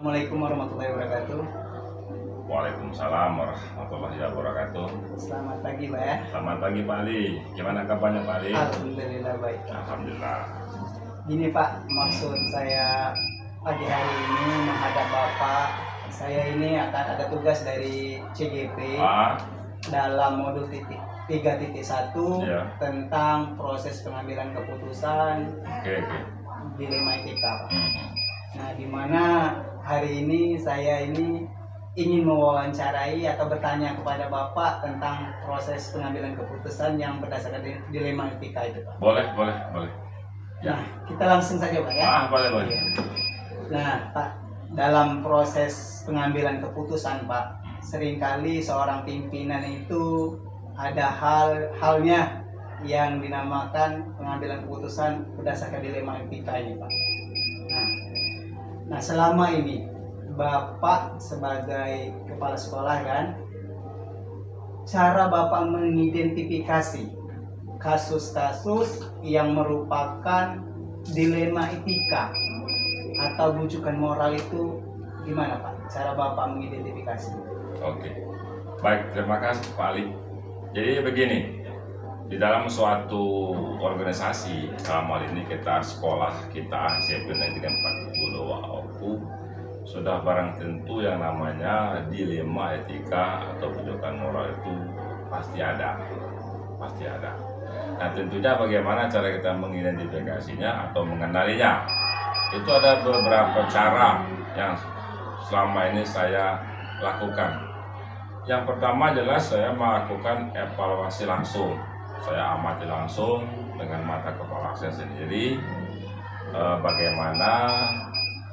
Assalamualaikum warahmatullahi wabarakatuh. Waalaikumsalam warahmatullahi wabarakatuh. Selamat pagi, Pak ya. Selamat pagi Pak Ali. Gimana kabarnya Pak Ali? Alhamdulillah baik. Alhamdulillah. Gini Pak, maksud saya pagi hari ini menghadap Bapak, saya ini akan ada tugas dari CGP dalam modul 3.1 Ya. tentang proses pengambilan keputusan Oke. dilema etika, Pak. Hmm. Nah, di mana hari ini saya ini ingin mewawancarai atau bertanya kepada Bapak tentang proses pengambilan keputusan yang berdasarkan dilema etika itu, Pak. Boleh. Ya. Nah, kita langsung saja, Pak ya. Boleh. Iya. Nah, Pak, dalam proses pengambilan keputusan, Pak, seringkali seorang pimpinan itu ada halnya yang dinamakan pengambilan keputusan berdasarkan dilema etika ini, Pak. Nah, selama ini Bapak sebagai kepala sekolah kan, cara Bapak mengidentifikasi kasus-kasus yang merupakan dilema etika atau rujukan moral itu gimana Pak? Cara Bapak mengidentifikasi? Oke. Baik, terima kasih Pak Ali. Jadi begini, di dalam suatu organisasi, dalam hal ini kita sekolah, kita SMP Negeri 42 OPU, sudah barang tentu yang namanya dilema etika atau rujukan moral itu pasti ada. Nah, tentunya bagaimana cara kita mengidentifikasinya atau mengenalinya? Itu ada beberapa cara yang selama ini saya lakukan. Yang pertama jelas saya melakukan evaluasi langsung. Saya amati langsung dengan mata kepala saya sendiri bagaimana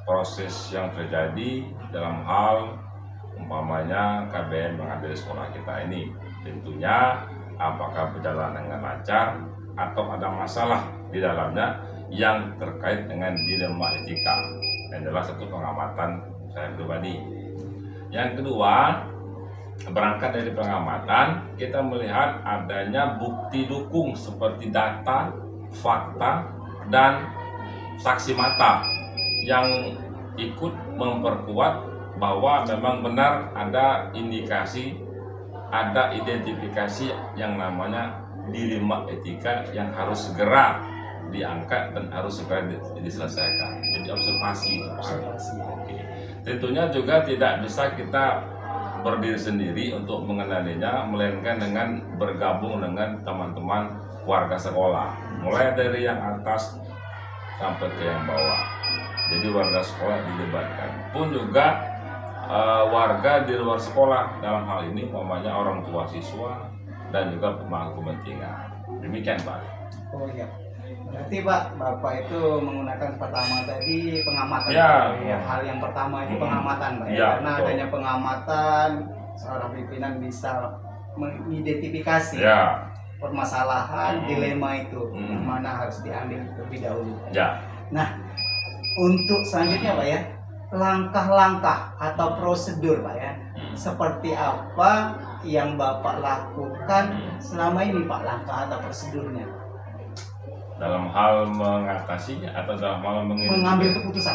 proses yang terjadi dalam hal umpamanya KBM mengambil sekolah kita ini. Tentunya apakah berjalan dengan lancar atau ada masalah di dalamnya yang terkait dengan dilema etika. Yang adalah satu pengamatan saya pribadi. Yang kedua, berangkat dari pengamatan, kita melihat adanya bukti dukung seperti data, fakta, dan saksi mata yang ikut memperkuat bahwa memang benar ada indikasi, ada identifikasi yang namanya dilema etika yang harus segera diangkat dan harus segera diselesaikan. Jadi observasi. Oke. Tentunya juga tidak bisa kita berdiri sendiri untuk mengenalinya, melainkan dengan bergabung dengan teman-teman warga sekolah, mulai dari yang atas sampai ke yang bawah. Jadi warga sekolah dilibatkan, pun juga warga di luar sekolah, dalam hal ini umpamanya orang tua siswa dan juga pemangku kepentingan. Demikian Pak. Oh iya. Berarti Pak, Bapak itu menggunakan pertama tadi pengamatan. Ya. Hal yang pertama itu pengamatan, Pak. Ya, Karena betul. adanya pengamatan, seorang pimpinan bisa mengidentifikasi permasalahan dilema itu yang mana harus diambil terlebih dahulu. Ya. Nah, untuk selanjutnya Pak ya, langkah-langkah atau prosedur Pak ya, seperti apa yang Bapak lakukan selama ini Pak, langkah atau prosedurnya? Dalam hal mengatasinya atau dalam hal Mengambil keputusan.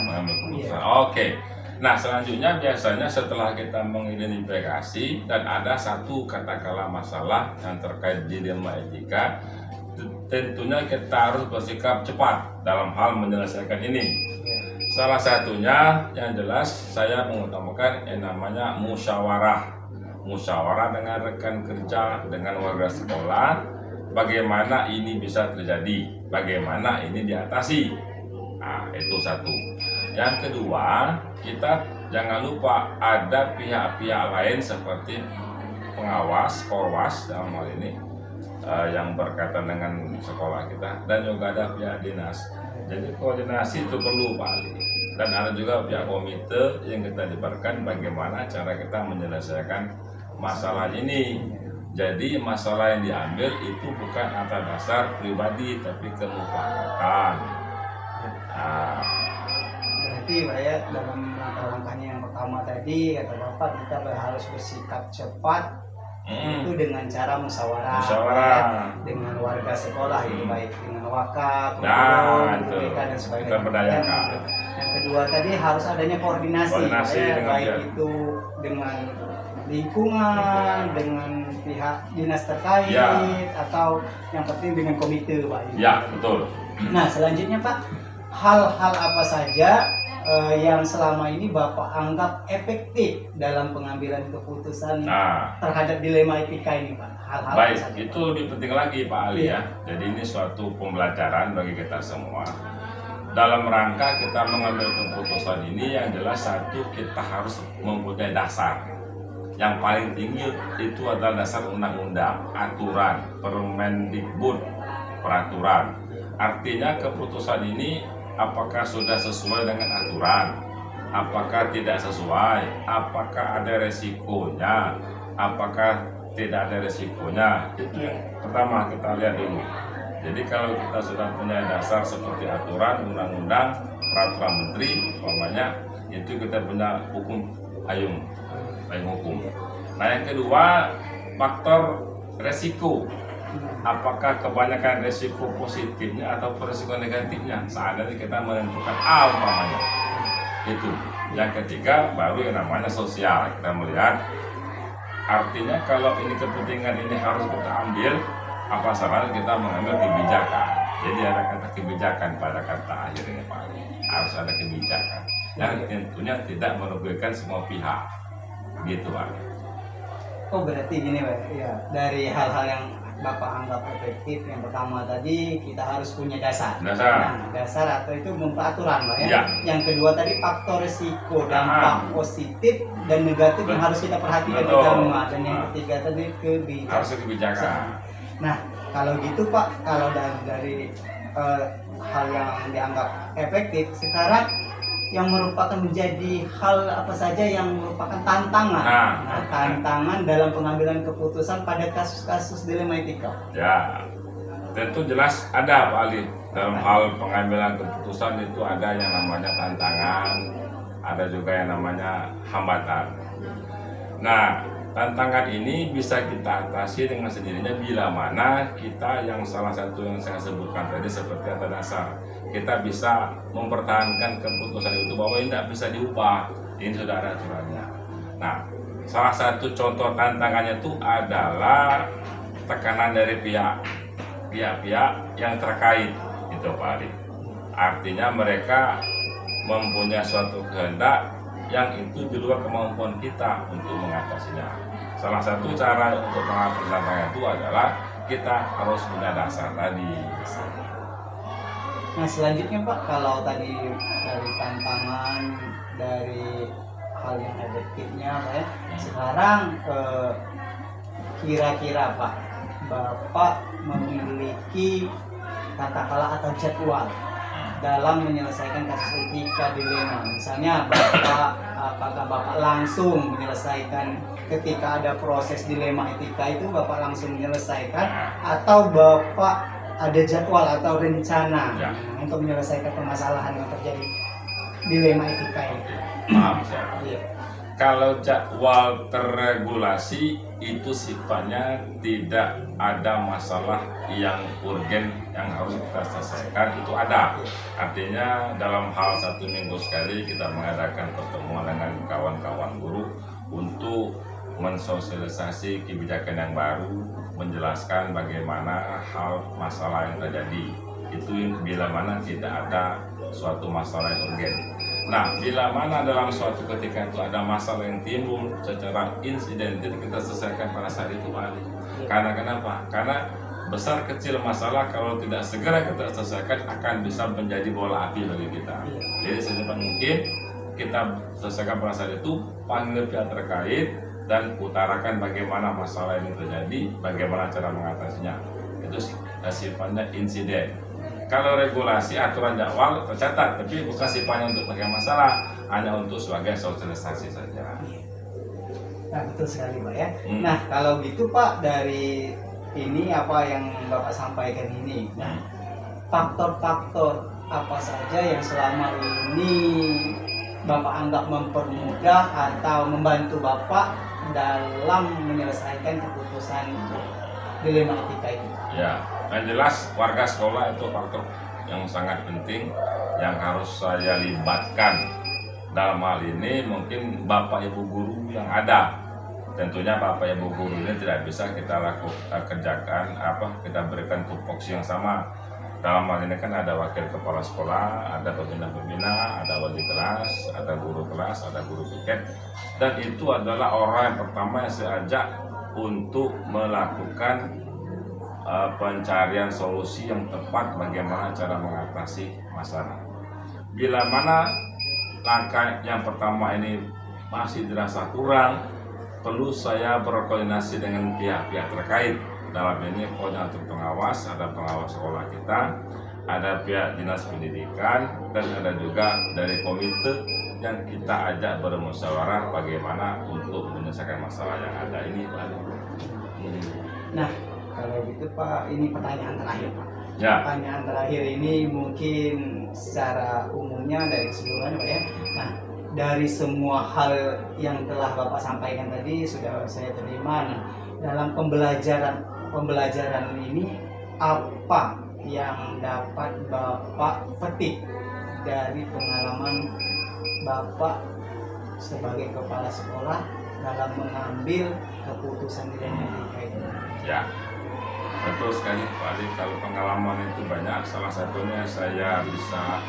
Iya. Oke. Nah, selanjutnya biasanya setelah kita mengidentifikasi dan ada satu katakanlah masalah yang terkait dilema etika, tentunya kita harus bersikap cepat dalam hal menyelesaikan ini. Salah satunya yang jelas saya mengutamakan yang namanya musyawarah dengan rekan kerja, dengan warga sekolah, bagaimana ini bisa terjadi, bagaimana ini diatasi. Nah, itu satu. Yang kedua, kita jangan lupa ada pihak-pihak lain seperti pengawas, korwas dalam hal ini yang berkaitan dengan sekolah kita, dan juga ada pihak dinas. Jadi koordinasi itu perlu Pak Ali. Dan ada juga pihak komite yang kita libatkan bagaimana cara kita menyelesaikan masalah ini. Jadi masalah yang diambil itu bukan atas dasar pribadi tapi kemufakatan. Berarti Pak ya, dalam langkah-langkahnya yang pertama tadi kata Bapak, kita harus bersikap cepat itu dengan cara musyawarah ya, dengan warga sekolah itu baik dengan wakaf, nah, guru, BK dan sebagainya. kita berdayakan. Yang kedua tadi harus adanya koordinasi, dengan baik pihak. itu dengan lingkungan, dengan pihak dinas terkait, Ya. atau yang penting dengan komite, Pak. Ya, betul. Nah, selanjutnya Pak, hal-hal apa saja yang selama ini Bapak anggap efektif dalam pengambilan keputusan Nah, terhadap dilema etika ini, Pak? Hal-hal apa baik, saja? itu lebih penting lagi Pak Ali ya. Jadi ini suatu pembelajaran bagi kita semua. Dalam rangka kita mengambil keputusan ini, yang jelas satu, kita harus mempunyai dasar. Yang paling tinggi itu adalah dasar undang-undang, aturan, Permendikbud, peraturan. Artinya keputusan ini apakah sudah sesuai dengan aturan, apakah tidak sesuai, apakah ada resikonya, apakah tidak ada resikonya. Itu yang pertama kita lihat dulu. Jadi kalau kita sudah punya dasar seperti aturan, undang-undang, peraturan menteri, umpamanya, itu kita punya hukum payung hukum. Nah, yang kedua, faktor resiko. Apakah kebanyakan resiko positifnya atau resiko negatifnya? Seandainya kita menentukan A umpamanya. Itu. Yang ketiga baru yang namanya sosial. Kita melihat artinya kalau ini kepentingan ini harus kita ambil, apa salahnya kita mengambil kebijakan. Jadi ada kata kebijakan pada kata akhirnya Pak. Harus ada kebijakan yang tentunya tidak merugikan semua pihak. Gitu Pak. Oh, berarti gini Pak, ya, dari hal-hal yang Bapak anggap efektif, yang pertama tadi kita harus punya dasar. Dasar. Nah, dasar atau itu berupa aturan, Pak ya. Ya. Yang kedua tadi faktor risiko, dampak positif dan negatif yang harus kita perhatikan Betul. bersama. Dan yang ketiga tadi kebijakan. Harus kebijakan. Nah, kalau gitu Pak, kalau dari hal yang dianggap efektif, sekarang yang merupakan menjadi hal apa saja yang merupakan tantangan. Nah, tantangan dalam pengambilan keputusan pada kasus-kasus dilema etika. Ya, tentu jelas ada Pak Ali. Dalam hal pengambilan keputusan itu ada yang namanya tantangan, ada juga yang namanya hambatan. Nah, tantangan ini bisa kita atasi dengan sendirinya bila mana kita yang salah satu yang saya sebutkan tadi seperti ada dasar. Kita bisa mempertahankan keputusan itu bahwa ini tidak bisa diubah. Ini sudah ada aturannya. Nah, salah satu contoh tantangannya itu adalah tekanan dari pihak-pihak yang terkait, itu Pak Ali. Artinya mereka mempunyai suatu kehendak yang itu di luar kemampuan kita untuk mengatasinya. Salah satu cara untuk mengatasi tantangan itu adalah kita harus punya dasar tadi. Nah, selanjutnya Pak, kalau tadi dari tantangan, dari hal yang efektifnya Pak ya, sekarang kira-kira Pak, Bapak memiliki katakanlah atau jadwal dalam menyelesaikan kasus etika dilema. Misalnya apakah Bapak langsung menyelesaikan ketika ada proses dilema etika itu, Bapak langsung menyelesaikan, atau Bapak ada jadwal atau rencana untuk menyelesaikan permasalahan yang terjadi dilema etika itu? Maaf ya. Iya. Kalau jadwal terregulasi itu sifatnya tidak ada masalah yang urgen yang harus kita selesaikan, itu ada. Artinya dalam hal 1 minggu sekali kita mengadakan pertemuan dengan kawan-kawan guru untuk mensosialisasi kebijakan yang baru, menjelaskan bagaimana hal masalah yang terjadi. Itu bila mana tidak ada suatu masalah yang urgen. Nah, bila mana dalam suatu ketika itu ada masalah yang timbul secara insiden, jadi kita selesaikan pada saat itu Pak Ali. Karena kenapa? Karena besar kecil masalah kalau tidak segera kita selesaikan akan bisa menjadi bola api bagi kita. Jadi secepat mungkin kita selesaikan pada saat itu, panggil pihak terkait dan utarakan bagaimana masalah ini terjadi, bagaimana cara mengatasinya. Itu sifatnya insiden. Kalau regulasi aturan jadwal tercatat, tapi bukan sifatnya untuk bagaimana masalah, hanya untuk sebagai sosialisasi saja. Nah, betul sekali Pak ya. Nah, kalau gitu Pak, dari ini apa yang Bapak sampaikan ini, nah, faktor-faktor apa saja yang selama ini Bapak anggap mempermudah atau membantu Bapak dalam menyelesaikan keputusan dilema etika itu? Ya, yang jelas warga sekolah itu faktor yang sangat penting yang harus saya libatkan dalam hal ini mungkin Bapak Ibu guru yang ada. Tentunya Bapak Ibu guru ini tidak bisa kita kerjakan kita berikan tupoksi yang sama. Dalam hal ini kan ada wakil kepala sekolah, ada pembina-pembina, ada wali kelas, ada guru kelas, ada guru piket, dan itu adalah orang yang pertama yang saya ajak untuk melakukan pencarian solusi yang tepat bagaimana cara mengatasi masalah. Bila mana langkah yang pertama ini masih dirasa kurang, perlu saya berkoordinasi dengan pihak-pihak terkait. Dalam ini koordinator pengawas, ada pengawas sekolah kita, ada pihak dinas pendidikan, dan ada juga dari komite yang kita ajak bermusyawarah bagaimana untuk menyelesaikan masalah yang ada ini, Pak. Nah, kalau gitu Pak, ini pertanyaan terakhir Pak. Ya. Pertanyaan terakhir ini mungkin secara umumnya dari keseluruhan Pak ya. Nah, dari semua hal yang telah Bapak sampaikan tadi sudah saya terima. Nah, dalam pembelajaran ini apa yang dapat Bapak petik dari pengalaman Bapak sebagai kepala sekolah dalam mengambil keputusan dilematika ini? Ya, betul sekali Pak Ali. Kalau pengalaman itu banyak, salah satunya saya bisa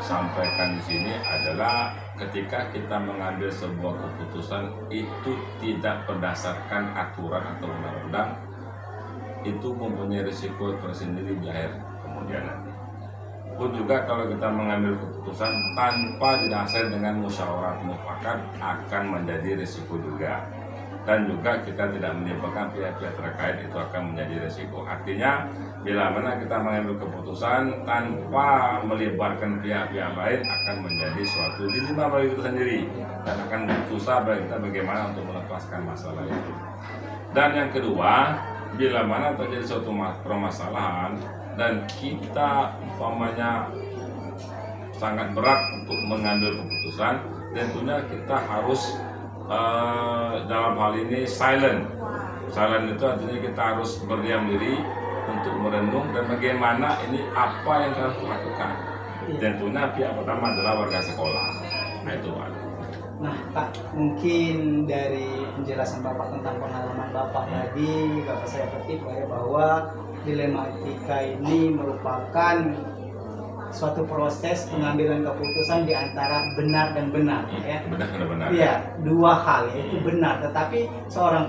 sampaikan di sini adalah ketika kita mengambil sebuah keputusan itu tidak berdasarkan aturan atau undang-undang, itu mempunyai risiko tersendiri di akhir kemudian nanti. Pun juga kalau kita mengambil keputusan tanpa didasari dengan musyawarah mufakat akan menjadi risiko juga. Dan juga kita tidak melibatkan pihak-pihak terkait, itu akan menjadi risiko. Artinya bila mana kita mengambil keputusan tanpa melibatkan pihak-pihak lain akan menjadi suatu dilema bagi kita sendiri dan akan susah bagi kita bagaimana untuk melepaskan masalah itu. Dan yang kedua, bila mana terjadi suatu permasalahan dan kita umpamanya sangat berat untuk mengambil keputusan, tentunya kita harus dalam hal ini silent itu artinya kita harus berdiam diri untuk merenung dan bagaimana ini apa yang harus dilakukan. Tentunya pihak pertama adalah warga sekolah. Nah itu Pak. Nah Pak, mungkin dari penjelasan Bapak tentang pengalaman Bapak tadi, Bapak saya petik bahwa dilematika ini merupakan suatu proses pengambilan keputusan di antara benar dan benar, ya. Benar. Iya, dua hal yaitu benar. Tetapi seorang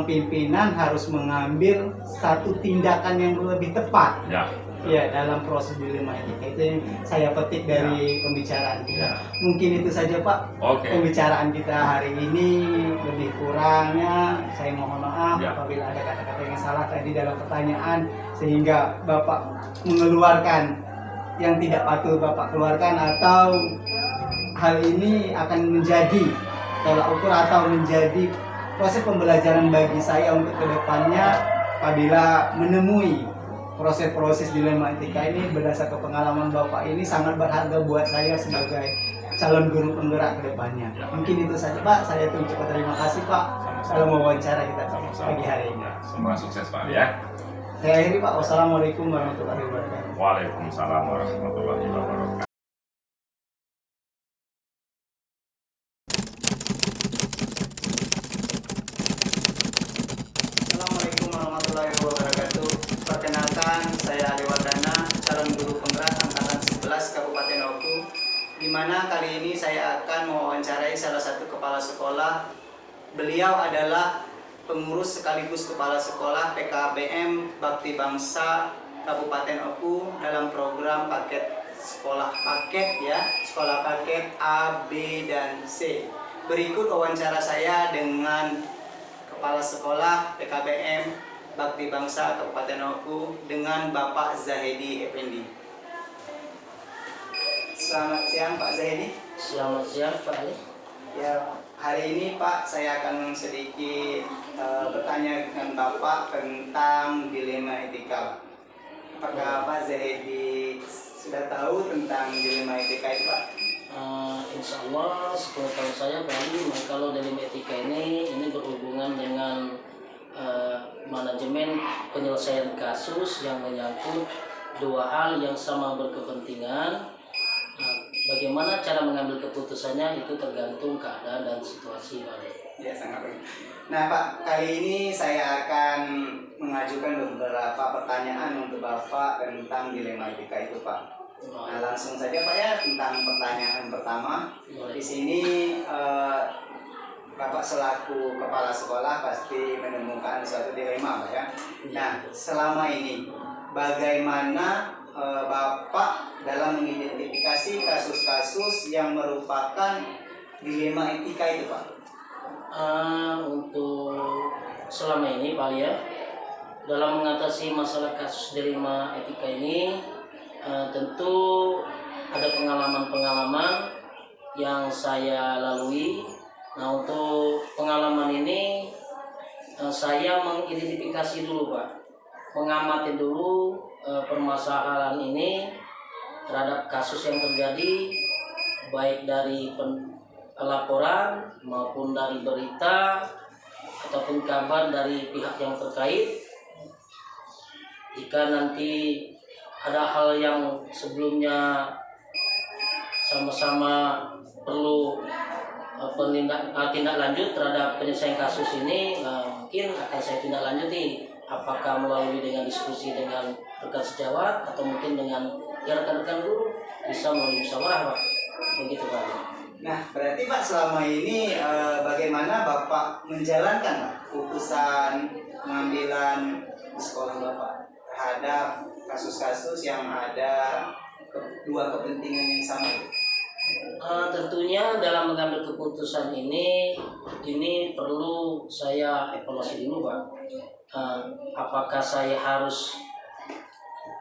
pimpinan harus mengambil satu tindakan yang lebih tepat. Ya. Ya, dalam proses dilematika itu yang saya petik dari pembicaraan kita. Ya. Mungkin itu saja Pak. Pembicaraan kita hari ini. Lebih kurangnya saya mohon maaf apabila ada kata-kata yang salah tadi dalam pertanyaan sehingga Bapak mengeluarkan yang tidak patut Bapak keluarkan, atau hal ini akan menjadi tolak ukur atau menjadi proses pembelajaran bagi saya untuk kedepannya apabila menemui proses-proses dilematika ini. Berdasarkan pengalaman Bapak ini sangat berharga buat saya sebagai calon guru penggerak kedepannya. Mungkin itu saja Pak, saya ucapkan terima kasih Pak dalam wawancara kita pagi hari ini. Semoga sukses Pak ya. Saya akhiri Pak. Wassalamualaikum warahmatullahi wabarakatuh. Waalaikumsalam warahmatullahi wabarakatuh. Assalamualaikum warahmatullahi wabarakatuh. Perkenalkan, saya Ali Wardana, calon guru penggerak angkatan 11 Kabupaten Oku, di mana kali ini saya akan mewawancarai salah satu kepala sekolah. Beliau adalah pengurus sekaligus kepala sekolah PKBM Bakti Bangsa Kabupaten Oku dalam program paket sekolah paket sekolah paket A, B, dan C. Berikut wawancara saya dengan kepala sekolah PKBM Bakti Bangsa Kabupaten Oku dengan Bapak Zahedi Effendi. Selamat siang Pak Zahedi. Selamat siang Pak Ali. Ya, hari ini Pak saya akan sedikit bertanya dengan Bapak tentang dilema etika. Apakah Pak Zahedi sudah tahu tentang dilema etika itu Pak? Insya Allah sepengetahuan saya Pak Ali, kalau dilema etika ini berhubungan dengan manajemen penyelesaian kasus yang menyangkut dua hal yang sama berkepentingan. Nah, bagaimana cara mengambil keputusannya itu tergantung keadaan dan situasi, Pak. Ya, sangat baik. Nah, Pak, kali ini saya akan mengajukan beberapa pertanyaan untuk Bapak tentang dilema etika itu, Pak. Nah, langsung saja, Pak, ya, tentang pertanyaan pertama. Di sini Bapak selaku kepala sekolah pasti menemukan suatu dilema, Pak, ya. Nah, selama ini bagaimana Bapak dalam mengidentifikasi kasus-kasus yang merupakan dilema etika itu, Pak? Untuk selama ini, Pak, ya, dalam mengatasi masalah kasus dilema etika ini, tentu ada pengalaman-pengalaman yang saya lalui. Nah, untuk pengalaman ini saya mengidentifikasi dulu, Pak, mengamati dulu permasalahan ini terhadap kasus yang terjadi, baik dari laporan maupun dari berita ataupun kabar dari pihak yang terkait. Jika nanti ada hal yang sebelumnya sama-sama perlu tindak lanjut terhadap penyelesaian kasus ini, mungkin akan saya tindak lanjuti, apakah melalui dengan diskusi dengan rekan sejawat atau mungkin dengan rekan-rekan guru, bisa melalui musyawarah, Pak. Begitu, Pak. Nah, berarti Pak selama ini bagaimana Bapak menjalankan, Pak, putusan pengambilan di sekolah Bapak terhadap kasus-kasus yang ada dua kepentingan yang sama itu? Tentunya dalam mengambil keputusan ini perlu saya evaluasi dulu, Pak. Apakah saya harus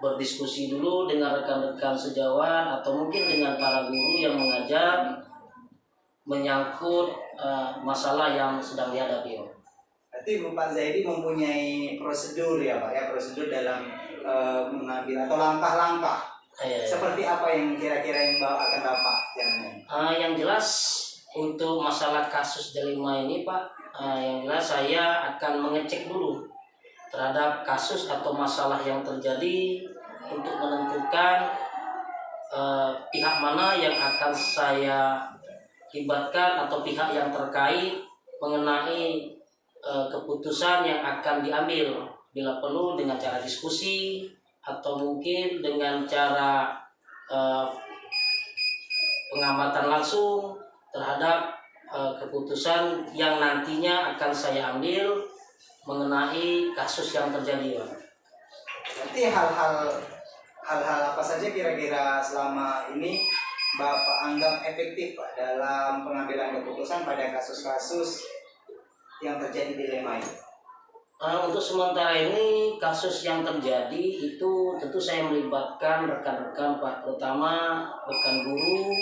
berdiskusi dulu dengan rekan-rekan sejawat atau mungkin dengan para guru yang mengajar menyangkut masalah yang sedang dihadapi, Pak. Berarti Bapak Zaidi mempunyai prosedur, ya, Pak, ya, prosedur dalam mengambil atau langkah-langkah. Seperti apa yang kira-kira yang akan Bapak jalankan? Yang jelas untuk masalah kasus dilema ini, Pak, yang jelas saya akan mengecek dulu terhadap kasus atau masalah yang terjadi untuk menentukan pihak mana yang akan saya libatkan atau pihak yang terkait mengenai keputusan yang akan diambil, bila perlu dengan cara diskusi atau mungkin dengan cara pengamatan langsung terhadap keputusan yang nantinya akan saya ambil mengenai kasus yang terjadi, Pak. Berarti hal-hal apa saja kira-kira selama ini Bapak anggap efektif, Pak, dalam pengambilan keputusan pada kasus-kasus yang terjadi dilema itu? Untuk sementara ini kasus yang terjadi itu tentu saya melibatkan rekan-rekan, Pak, terutama rekan guru,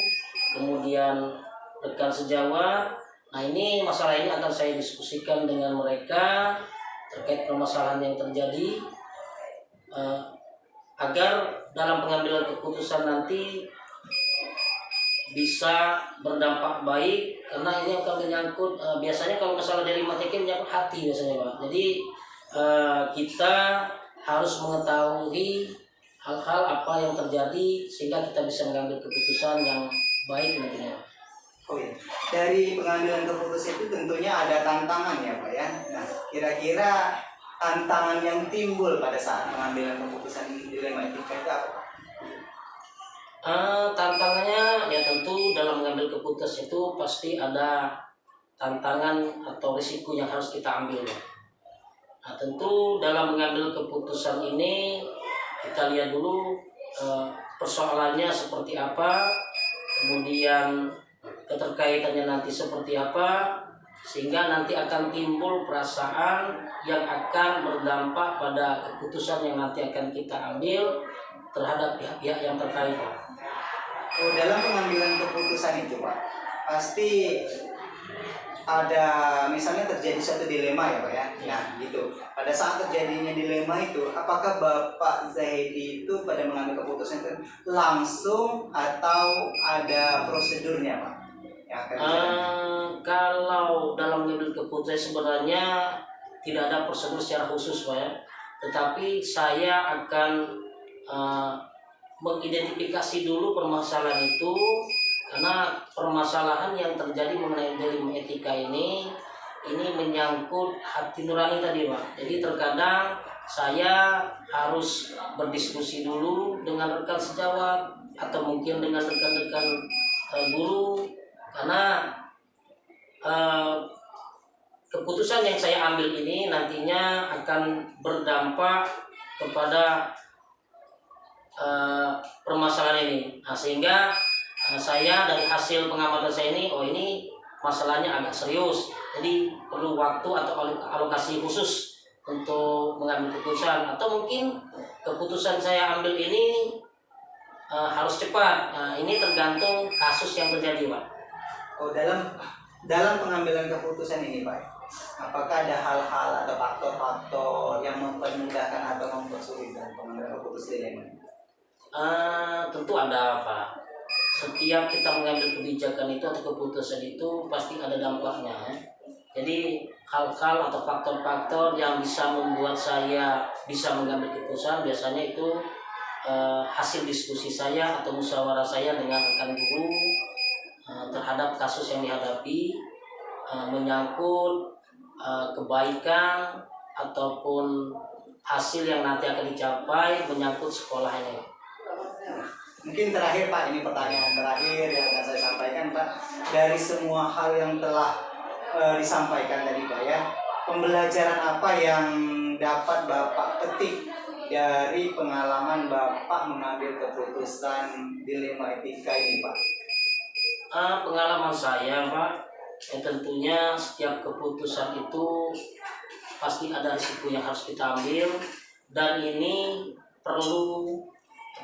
kemudian rekan sejawat. Nah, ini masalah ini akan saya diskusikan dengan mereka terkait permasalahan yang terjadi, agar dalam pengambilan keputusan nanti bisa berdampak baik, karena ini akan menyangkut biasanya kalau masalah dari matematika menyangkut hati biasanya, Pak. Jadi kita harus mengetahui hal-hal apa yang terjadi sehingga kita bisa mengambil keputusan yang baik nantinya. Oh iya, dari pengambilan keputusan itu tentunya ada tantangan, ya, Pak, ya. Nah, kira-kira tantangan yang timbul pada saat pengambilan keputusan dilema etika itu apa, Pak? Tantangannya ya tentu dalam mengambil keputusan itu pasti ada tantangan atau risiko yang harus kita ambil, ya. Nah, tentu dalam mengambil keputusan ini kita lihat dulu persoalannya seperti apa, kemudian keterkaitannya nanti seperti apa, sehingga nanti akan timbul perasaan yang akan berdampak pada keputusan yang nanti akan kita ambil terhadap pihak-pihak yang terkait, Pak. Oh, dalam pengambilan keputusan itu, Pak, pasti ada misalnya terjadi suatu dilema, ya, Pak, ya. Nah, gitu. Pada saat terjadinya dilema itu, apakah Bapak Zaidi itu pada mengambil keputusan itu langsung atau ada prosedurnya, Pak? Kalau dalam mengambil keputusan sebenarnya tidak ada prosedur secara khusus, Pak, ya. Tetapi saya akan mengidentifikasi dulu permasalahan itu, karena permasalahan yang terjadi mengenai dilema etika ini menyangkut hati nurani tadi Pak. Jadi terkadang saya harus berdiskusi dulu dengan rekan sejawat atau mungkin dengan rekan-rekan guru, karena keputusan yang saya ambil ini nantinya akan berdampak kepada permasalahan ini. Nah, sehingga saya dari hasil pengamatan saya ini, ini masalahnya agak serius. Jadi perlu waktu atau alokasi khusus untuk mengambil keputusan, atau mungkin keputusan saya ambil ini harus cepat. Nah, ini tergantung kasus yang terjadi, Pak. Oh, dalam pengambilan keputusan ini, Pak, apakah ada hal-hal atau faktor-faktor yang mempermudahkan atau mempersulitkan pengambilan keputusan ini? Tentu ada, Pak. Setiap kita mengambil kebijakan itu atau keputusan itu pasti ada dampaknya. Jadi hal-hal atau faktor-faktor yang bisa membuat saya bisa mengambil keputusan biasanya itu hasil diskusi saya atau musyawarah saya dengan rekan guru terhadap kasus yang dihadapi, menyangkut kebaikan ataupun hasil yang nanti akan dicapai menyangkut sekolah ini. Mungkin terakhir Pak, ini pertanyaan terakhir yang akan saya sampaikan Pak. Dari semua hal yang telah disampaikan tadi Pak ya, pembelajaran apa yang dapat Bapak petik dari pengalaman Bapak mengambil keputusan dilema etika ini Pak? Pengalaman saya Pak, tentunya setiap keputusan itu pasti ada risiko yang harus kita ambil, dan ini perlu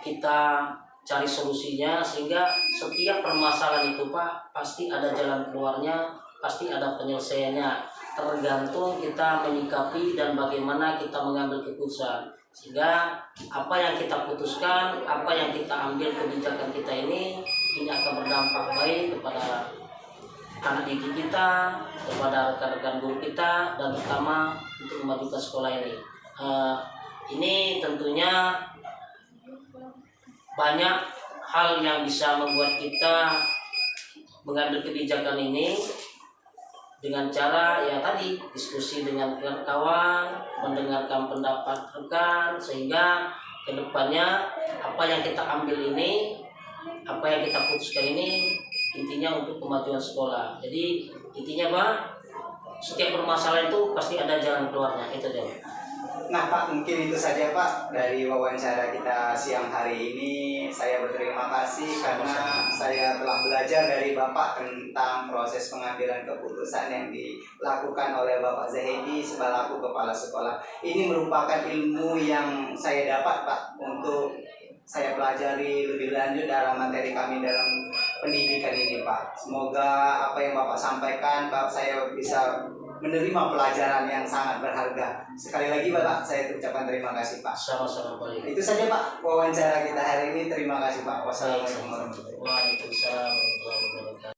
kita cari solusinya, sehingga setiap permasalahan itu Pak pasti ada jalan keluarnya, pasti ada penyelesaiannya, tergantung kita menyikapi dan bagaimana kita mengambil keputusan. Sehingga apa yang kita putuskan, apa yang kita ambil kebijakan kita ini akan berdampak baik kepada anak didik kita, kepada rekan-rekan guru kita, dan terutama untuk memajukan sekolah ini. Ini tentunya banyak hal yang bisa membuat kita mengambil kebijakan ini dengan cara ya tadi diskusi dengan kawan, mendengarkan pendapat rekan, sehingga kedepannya apa yang kita ambil ini, apa yang kita putuskan ini intinya untuk kemajuan sekolah. Jadi intinya Pak, setiap permasalahan itu pasti ada jalan keluarnya, itu aja. Nah Pak, mungkin itu saja Pak dari wawancara kita siang hari ini. Saya berterima kasih karena saya telah belajar dari Bapak tentang proses pengambilan keputusan yang dilakukan oleh Bapak Zahedi selaku kepala sekolah. Ini merupakan ilmu yang saya dapat Pak untuk saya pelajari lebih lanjut dalam materi kami dalam pendidikan ini Pak. Semoga apa yang Bapak sampaikan, Bapak saya bisa menerima pelajaran yang sangat berharga. Sekali lagi Bapak, saya ucapkan terima kasih Pak. Sama-sama Pak. Itu saja Pak wawancara kita hari ini. Terima kasih Pak. Wassalamualaikum warahmatullahi wabarakatuh. Waalaikumsalam warahmatullahi wabarakatuh.